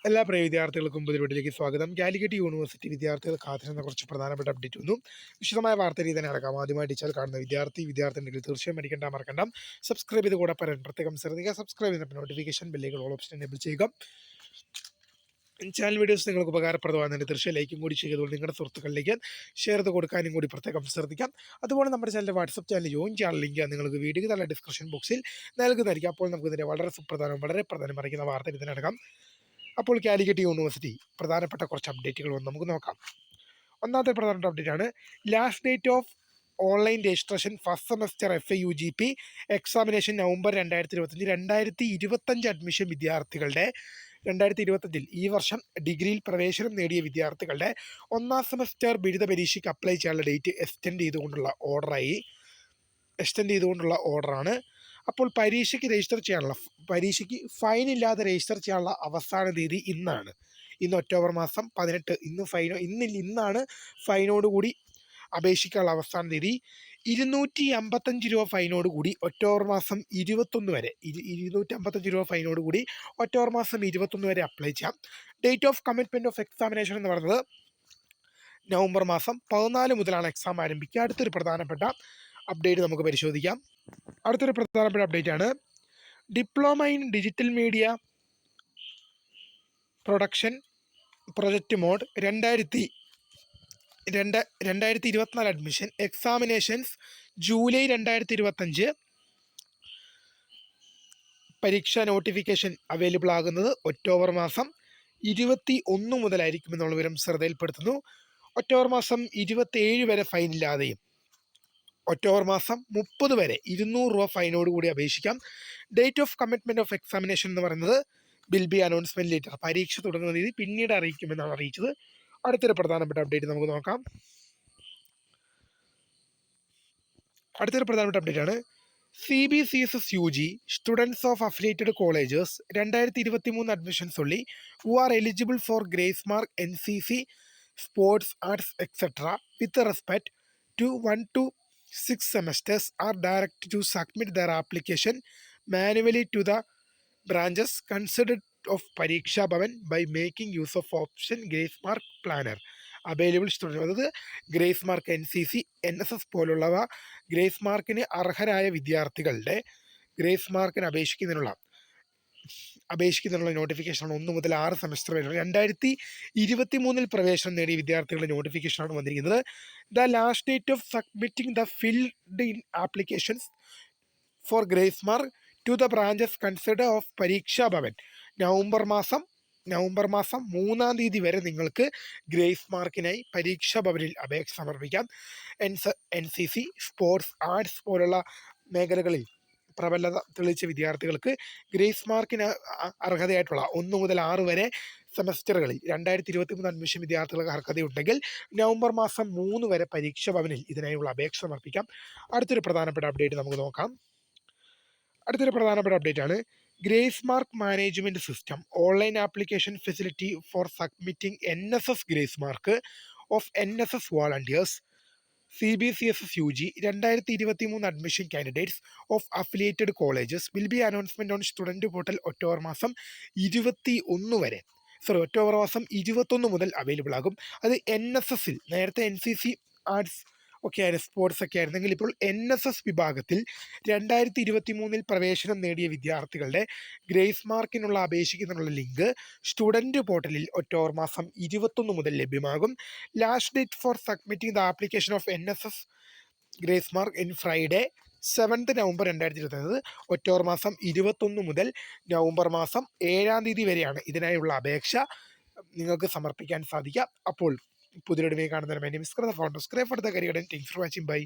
എല്ലാ പ്രിയ വിദ്യാർത്ഥികൾക്കും പുതിയ വീട്ടിലേക്ക് സ്വാഗതം. കാലിക്കറ്റ് യൂണിവേഴ്സിറ്റി വിദ്യാർത്ഥികൾ കാത്തിരുന്ന കുറച്ച് പ്രധാനപ്പെട്ട അപ്ഡേറ്റ് വന്നു. വിശദമായ വാർത്ത രീതി തന്നെ നടക്കാം. ആദ്യമായി ടീച്ചർ കാണുന്ന വിദ്യാർത്ഥിനികൾ തീർച്ചയായും മറക്കണ്ട. സബ്സ്ക്രൈബ് ചെയ്ത് കൂടെ പറയാൻ പ്രത്യേകം ശ്രദ്ധിക്കുക. സബ്സ്ക്രൈബ് ചെയ്തിട്ട് നോട്ടിഫിക്കേഷൻ ബെല്ലുകൾ ഓൾ ഓപ്ഷൻ എനേബിൾ ചെയ്യുക. ചാനൽ വീഡിയോസ് നിങ്ങൾക്ക് ഉപകാരപ്രദമാകുന്നതിന് തീർച്ചയായും ലൈക്കും കൂടി ചെയ്തുകൊണ്ട് നിങ്ങളുടെ സുഹൃത്തുക്കളിലേക്ക് ഷെയർ ചെയ്ത് കൊടുക്കാനും കൂടി പ്രത്യേകം ശ്രദ്ധിക്കാം. അതുപോലെ നമ്മുടെ ചാനലിൻ്റെ വാട്സപ്പ് ചാനൽ ജോയിൻ ചെയ്യാൻ ലിങ്ക് നിങ്ങൾക്ക് വീഡിയോ തന്നെ ഡിസ്ക്രിപ്ഷൻ ബോക്സിൽ നൽകുന്നതായിരിക്കും. അപ്പോൾ നമുക്ക് ഇതിൻ്റെ വളരെ പ്രധാനം അറിയിക്കുന്ന വാർത്ത രീതി നടക്കാം. അപ്പോൾ കാലിക്കറ്റ് യൂണിവേഴ്സിറ്റി പ്രധാനപ്പെട്ട കുറച്ച് അപ്ഡേറ്റുകൾ വന്ന് നമുക്ക് നോക്കാം. ഒന്നാമത്തെ പ്രധാനപ്പെട്ട അപ്ഡേറ്റ് ആണ് last date of online registration first semester FAUGP examination November 2025 admission വിദ്യാർത്ഥികളുടെ 2025 ഈ വർഷം ഡിഗ്രിയിൽ പ്രവേശനം നേടിയ വിദ്യാർത്ഥികളുടെ ഒന്നാം സെമസ്റ്റർ ബിരുദ പരീക്ഷയ്ക്ക് അപ്ലൈ ചെയ്യാനുള്ള ഡേറ്റ് എക്സ്റ്റെൻഡ് ചെയ്തുകൊണ്ടുള്ള ഓർഡറാണ്. അപ്പോൾ പരീക്ഷയ്ക്ക് ഫൈൻ ഇല്ലാതെ രജിസ്റ്റർ ചെയ്യാനുള്ള അവസാന തീയതി ഇന്നാണ്. ഇന്ന് ഒക്ടോബർ മാസം 18. ഇന്നാണ് ഫൈനോടുകൂടി അപേക്ഷിക്കാനുള്ള അവസാന തീയതി. 255 രൂപ ഫൈനോടുകൂടി ഒക്ടോബർ മാസം 21 വരെ 255 രൂപ ഫൈനോടുകൂടി ഒക്ടോബർ മാസം 21 വരെ അപ്ലൈ ചെയ്യാം. Date of commitment of examination എന്ന് പറയുന്നത് നവംബർ മാസം 14 മുതലാണ് എക്സാം ആരംഭിക്കുക. അടുത്തൊരു പ്രധാനപ്പെട്ട അപ്ഡേറ്റ് നമുക്ക് പരിശോധിക്കാം. അടുത്തൊരു പ്രധാനപ്പെട്ട അപ്ഡേറ്റ് ആണ് diploma in digital media production project mode 2024 admission examinations July 2025 പരീക്ഷാ നോട്ടിഫിക്കേഷൻ അവൈലബിൾ ആകുന്നത് ഒക്ടോബർ മാസം 21 മുതലായിരിക്കുമെന്നുള്ള വിവരം ശ്രദ്ധയിൽപ്പെടുത്തുന്നു. ഒക്ടോബർ മാസം 27 വരെ ഫൈനില്ലാതെയും ഒക്ടോബർ മാസം 30 വരെ 200 രൂപ ഫൈനോടുകൂടി അപേക്ഷിക്കാം. Date of commitment of examination എന്ന് പറയുന്നത് വിൽ ബി അനൗൺസ്മെൻറ്റ് ലേറ്റർ. പരീക്ഷ തുടങ്ങുന്ന തീയതി പിന്നീട് അറിയിക്കുമെന്നാണ് അറിയിച്ചത്. അടുത്തൊരു പ്രധാനപ്പെട്ട അപ്ഡേറ്റ് നമുക്ക് നോക്കാം. അടുത്തൊരു പ്രധാനപ്പെട്ട അപ്ഡേറ്റ് ആണ് CBCSS UG students of affiliated colleges 2023 admissions ഉള്ളി who are eligible for grace mark NCC sports arts etcetera with respect to 1 to 6 semesters are directed to submit their application manually to the branches considered of Pariksha Bhavan by making use of option Grace Mark Planner. Available student അതായത് grace mark NCC NSS പോലുള്ളവ grace മാർക്കിന് അർഹരായ വിദ്യാർത്ഥികളുടെ grace മാർക്കിന് അപേക്ഷിക്കുന്നതിനുള്ള നോട്ടിഫിക്കേഷനാണ് 1 മുതൽ 6 semester വരെ 2023 പ്രവേശനം നേടിയ വിദ്യാർത്ഥികളുടെ നോട്ടിഫിക്കേഷനാണ് വന്നിരിക്കുന്നത്. The last date of submitting the filled in applications for grace mark to the branches consider of Pareeksha Bhavan November മാസം 3-ാം തീയതി വരെ നിങ്ങൾക്ക് ഗ്രേസ് മാർക്കിനായി പരീക്ഷാ ഭവനിൽ അപേക്ഷ സമർപ്പിക്കാം. NCC സ്പോർട്സ് ആർട്സ് പോലുള്ള മേഖലകളിൽ പ്രബലത തെളിയിച്ച വിദ്യാർത്ഥികൾക്ക് ഗ്രേസ് മാർക്കിന് അർഹതയായിട്ടുള്ള 1 മുതൽ 6 വരെ സെമസ്റ്ററുകളിൽ 2023 അഡ്മിഷൻ വിദ്യാർത്ഥികൾക്ക് അർഹതയുണ്ടെങ്കിൽ നവംബർ മാസം 3 വരെ പരീക്ഷ ഭവനിൽ ഇതിനായുള്ള അപേക്ഷ സമർപ്പിക്കാം. അടുത്തൊരു പ്രധാനപ്പെട്ട അപ്ഡേറ്റ് നമുക്ക് നോക്കാം. അടുത്തൊരു പ്രധാനപ്പെട്ട അപ്ഡേറ്റ് ആണ് grace mark management system online application facility four submitting NSS grace mark of NSS volunteers CBCSS UG 2023 admission candidates of affiliated colleges will be announcement on student portal October മാസം 21 മുതൽ available ആകും. അത് NSSൽ നേരത്തെ NCC arts ഒക്കെ ആയിരുന്നു, sports ഒക്കെ ആയിരുന്നെങ്കിൽ ഇപ്പോൾ NSS വിഭാഗത്തിൽ 2023 പ്രവേശനം നേടിയ വിദ്യാർത്ഥികളുടെ ഗ്രേസ് മാർക്കിനുള്ള അപേക്ഷിക്കുന്നതിനുള്ള ലിങ്ക് സ്റ്റുഡൻറ്റ് പോർട്ടലിൽ ഒക്ടോബർ മാസം 21 മുതൽ ലഭ്യമാകും. Last date for submitting the application of NSS grace mark in Friday 7th November 2025 October മാസം 21 മുതൽ നവംബർ മാസം 7-ാം തീയതി വരെയാണ് ഇതിനായുള്ള അപേക്ഷ നിങ്ങൾക്ക് സമർപ്പിക്കാൻ സാധിക്കുക. അപ്പോൾ പുതിയൊരു കാണുന്നതിന് വേണ്ടി മിസ്കർ ദ ഫൗണ്ടേഴ്സ് ക്രേ for the career and thanks for watching. By.